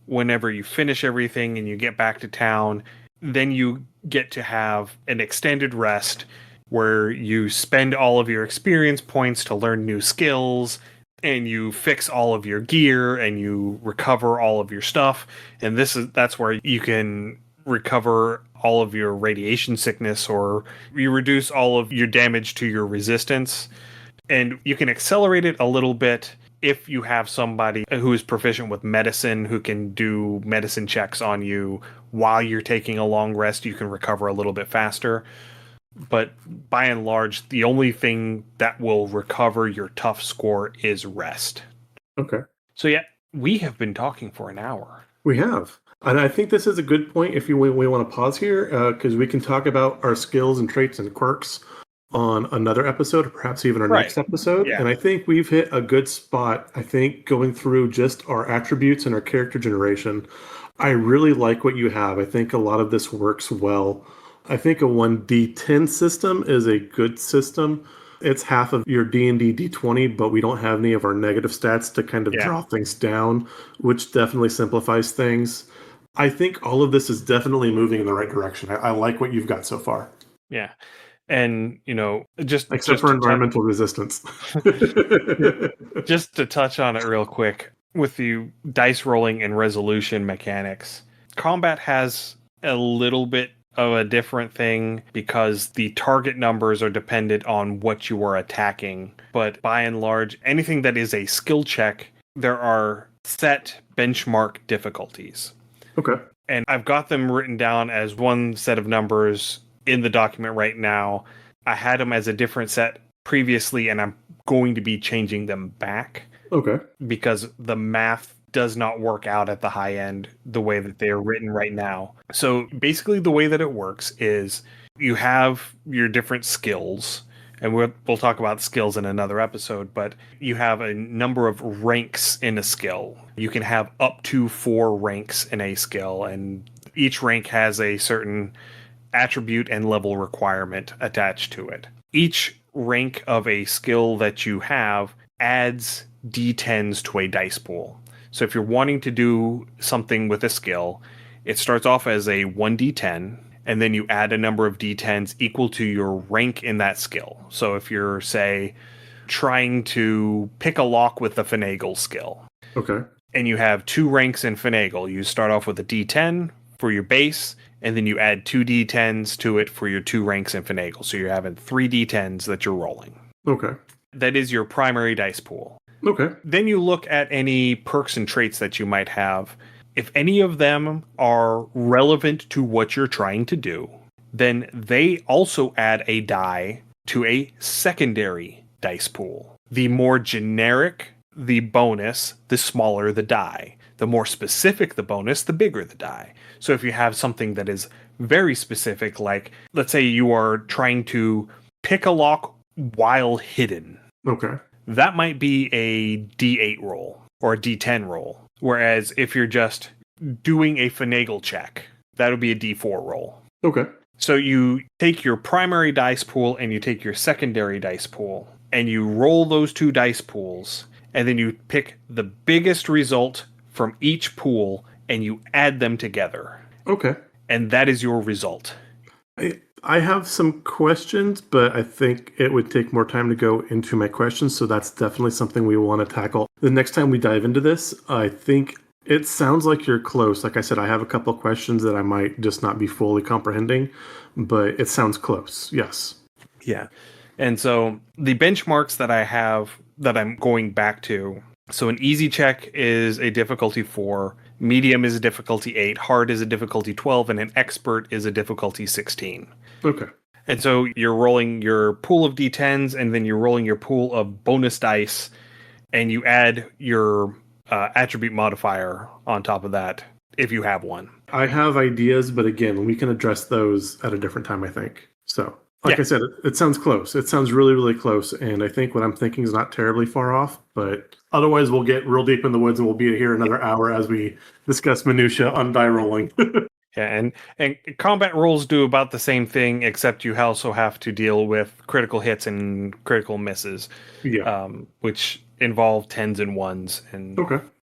whenever you finish everything and you get back to town. Then you get to have an extended rest where you spend all of your experience points to learn new skills, and you fix all of your gear and you recover all of your stuff. And that's where you can recover all of your radiation sickness, or you reduce all of your damage to your resistance. And you can accelerate it a little bit if you have somebody who is proficient with medicine, who can do medicine checks on you while you're taking a long rest. You can recover a little bit faster. But by and large, the only thing that will recover your tough score is rest. Okay. So yeah, we have been talking for an hour. We have. And I think this is a good point if we want to pause here, because we can talk about our skills and traits and quirks on another episode, or perhaps even our next episode. Yeah. And I think we've hit a good spot. I think going through just our attributes and our character generation, I really like what you have. I think a lot of this works well. I think a 1d10 system is a good system. It's half of your D&D D20, but we don't have any of our negative stats to kind of draw things down, which definitely simplifies things. I think all of this is definitely moving in the right direction. I like what you've got so far. Yeah. And, just except for environmental resistance. Just to touch on it real quick, with the dice rolling and resolution mechanics, combat has a little bit of a different thing because the target numbers are dependent on what you are attacking. But by and large, anything that is a skill check, there are set benchmark difficulties. Okay. And I've got them written down as one set of numbers in the document right now. I had them as a different set previously, and I'm going to be changing them back. Okay. Because the math does not work out at the high end the way that they are written right now. So basically the way that it works is you have your different skills, and we'll talk about skills in another episode, but you have a number of ranks in a skill. You can have up to 4 ranks in a skill, and each rank has a certain attribute and level requirement attached to it. Each rank of a skill that you have adds d10s to a dice pool. So if you're wanting to do something with a skill, it starts off as a 1d10, and then you add a number of d10s equal to your rank in that skill. So if you're, say, trying to pick a lock with the finagle skill, Okay. and you have 2 ranks in finagle, you start off with a d10 for your base, and then you add 2 d10s to it for your 2 ranks in finagle. So you're having 3 d10s that you're rolling. Okay. That is your primary dice pool. Okay. Then you look at any perks and traits that you might have. If any of them are relevant to what you're trying to do, then they also add a die to a secondary dice pool. The more generic the bonus, the smaller the die. The more specific the bonus, the bigger the die. So if you have something that is very specific, like let's say you are trying to pick a lock while hidden, Okay. that might be a D8 roll or a D10 roll. Whereas if you're just doing a finagle check, that would be a D4 roll. Okay. So you take your primary dice pool and you take your secondary dice pool and you roll those 2 dice pools, and then you pick the biggest result from each pool and you add them together. Okay. And that is your result. I have some questions, but I think it would take more time to go into my questions, so that's definitely something we want to tackle. The next time we dive into this, I think it sounds like you're close. Like I said, I have a couple of questions that I might just not be fully comprehending, but it sounds close. Yes. Yeah. And so the benchmarks that I have that I'm going back to, so an easy check is a difficulty 4, medium is a difficulty 8, hard is a difficulty 12, and an expert is a difficulty 16. Okay. And so you're rolling your pool of d10s, and then you're rolling your pool of bonus dice, and you add your attribute modifier on top of that, if you have one. I have ideas, but again, we can address those at a different time, I think. So, like I said, it sounds close. It sounds really, really close. And I think what I'm thinking is not terribly far off, but otherwise we'll get real deep in the woods and we'll be here another hour as we discuss minutia on die rolling. Yeah, and combat rolls do about the same thing, except you also have to deal with critical hits and critical misses, which involve 10s and 1s,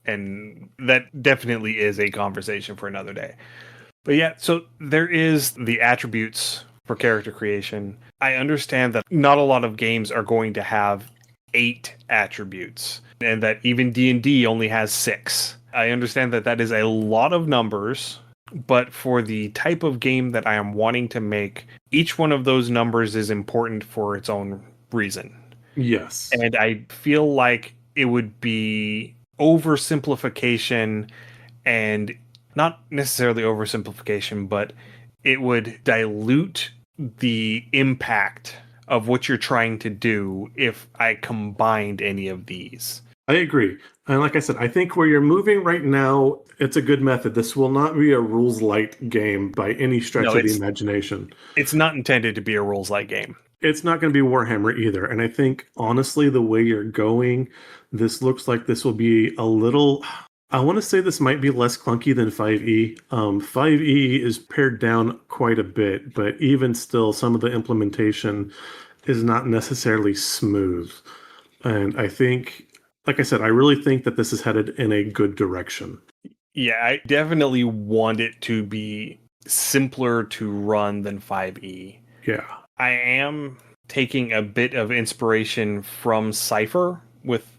and that definitely is a conversation for another day. But yeah, so there is the attributes for character creation. I understand that not a lot of games are going to have 8 attributes, and that even D&D only has 6. I understand that that is a lot of numbers. But for the type of game that I am wanting to make, each one of those numbers is important for its own reason. Yes. And I feel like it would be oversimplification, and not necessarily oversimplification, but it would dilute the impact of what you're trying to do if I combined any of these. I agree. And like I said, I think where you're moving right now, it's a good method. This will not be a rules light game by any stretch of the imagination. It's not intended to be a rules light game. It's not going to be Warhammer either. And I think, honestly, the way you're going, this looks like this will be a little... I want to say this might be less clunky than 5e. 5e is pared down quite a bit, but even still, some of the implementation is not necessarily smooth. And I think... Like I said, I really think that this is headed in a good direction. Yeah, I definitely want it to be simpler to run than 5e. Yeah. I am taking a bit of inspiration from Cypher with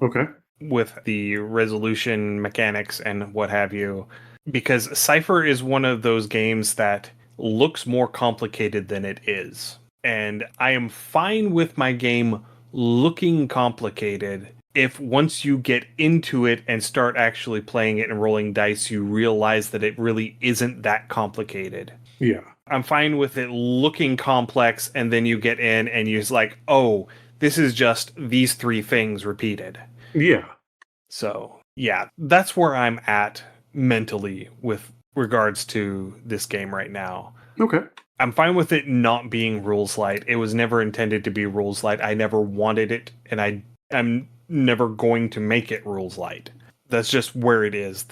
with the resolution mechanics and what have you, because Cypher is one of those games that looks more complicated than it is. And I am fine with my game looking complicated if once you get into it and start actually playing it and rolling dice, you realize that it really isn't that complicated. Yeah. I'm fine with it looking complex, and then you get in and you're like, oh, this is just these three things repeated. Yeah. So, yeah, that's where I'm at mentally with regards to this game right now. Okay. I'm fine with it not being rules light. It was never intended to be rules light. I never wanted it, and I'm never going to make it rules light. That's just where it is.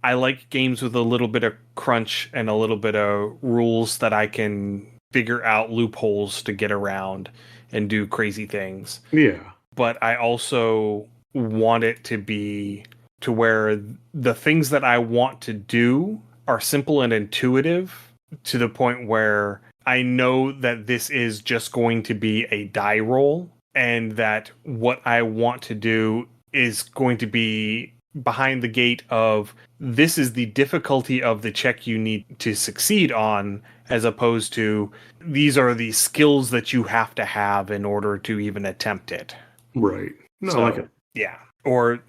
I like games with a little bit of crunch and a little bit of rules that I can figure out loopholes to get around and do crazy things. Yeah. But I also want it to be to where the things that I want to do are simple and intuitive, to the point where I know that this is just going to be a die roll, and that what I want to do is going to be behind the gate of this is the difficulty of the check you need to succeed on, as opposed to these are the skills that you have to have in order to even attempt it. Right. No, So, I like it. yeah. Or,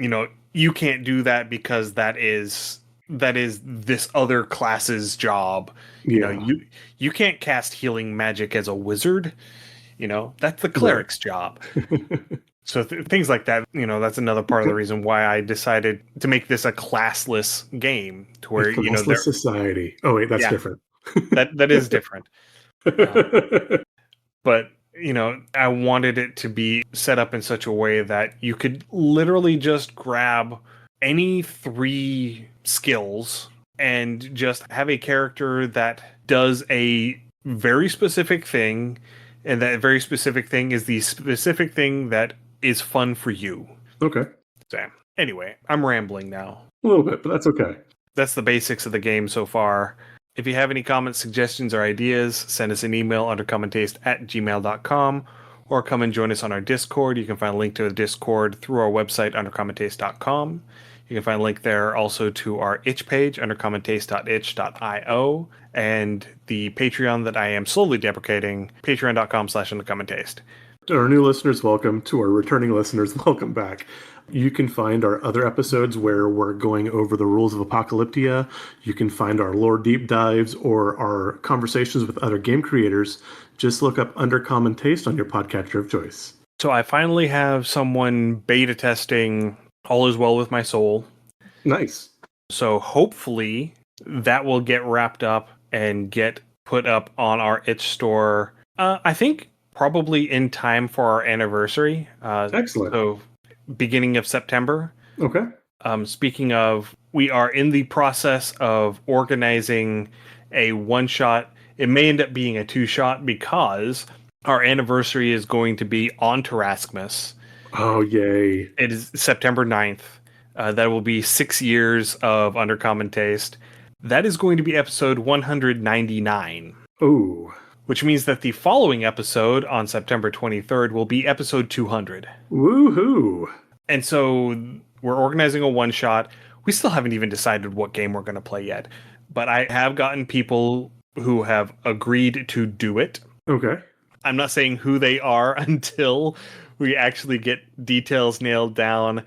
you can't do that because that is this other class's job. Yeah. You can't cast healing magic as a wizard. That's the cleric's job. So things like that, that's another part of the reason why I decided to make this a classless game, to where A classless society. Oh wait, that's different. that is different. But I wanted it to be set up in such a way that you could literally just grab any three skills and just have a character that does a very specific thing, and that very specific thing is the specific thing that is fun for you. Okay. So, anyway, I'm rambling now. A little bit, but that's okay. That's the basics of the game so far. If you have any comments, suggestions, or ideas, send us an email under commontaste@gmail.com, or come and join us on our Discord. You can find a link to the Discord through our website under commontaste.com. You can find a link there also to our itch page under commontaste.itch.io, and the Patreon that I am slowly deprecating, patreon.com/undercommontaste. To our new listeners, welcome. To our returning listeners, welcome back. You can find our other episodes where we're going over the rules of Apocalyptia. You can find our lore deep dives or our conversations with other game creators. Just look up Under Common Taste on your podcatcher of choice. So I finally have someone beta testing All Is Well With My Soul. Nice. So hopefully that will get wrapped up and get put up on our itch store. I think probably in time for our anniversary. Excellent. So beginning of September. Okay. Speaking of, we are in the process of organizing a one-shot. It may end up being a two-shot because our anniversary is going to be on Terrasmus. Oh, yay. It is September 9th. That will be 6 years of Under Common Taste. That is going to be episode 199. Ooh. Which means that the following episode on September 23rd will be episode 200. Woohoo! And so we're organizing a one-shot. We still haven't even decided what game we're going to play yet. But I have gotten people who have agreed to do it. Okay. I'm not saying who they are until we actually get details nailed down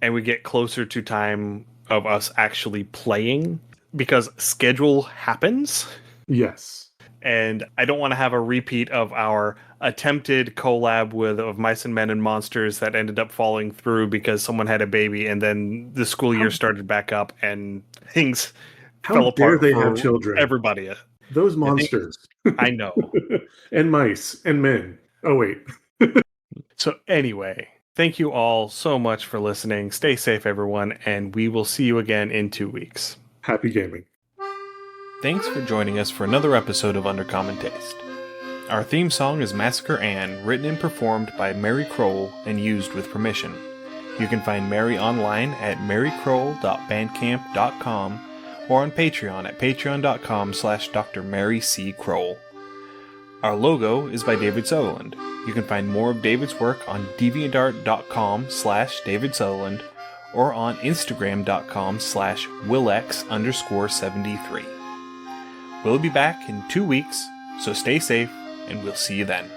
and we get closer to time of us actually playing. Because schedule happens. Yes. And I don't want to have a repeat of our attempted collab of Mice and Men and Monsters that ended up falling through because someone had a baby, and then the school year started back up and things fell apart. How dare they have children? Everybody. Those monsters. I know. And mice and men. Oh, wait. So anyway, thank you all so much for listening. Stay safe, everyone, and we will see you again in 2 weeks. Happy gaming. Thanks for joining us for another episode of Under Common Taste. Our theme song is Massacre Ann, written and performed by Mary Kroll and used with permission. You can find Mary online at marykroll.bandcamp.com or on Patreon at patreon.com/Dr. Mary C. Kroll. Our logo is by David Sutherland. You can find more of David's work on deviantart.com/David Sutherland or on instagram.com/Willex_73. We'll be back in 2 weeks, so stay safe, and we'll see you then.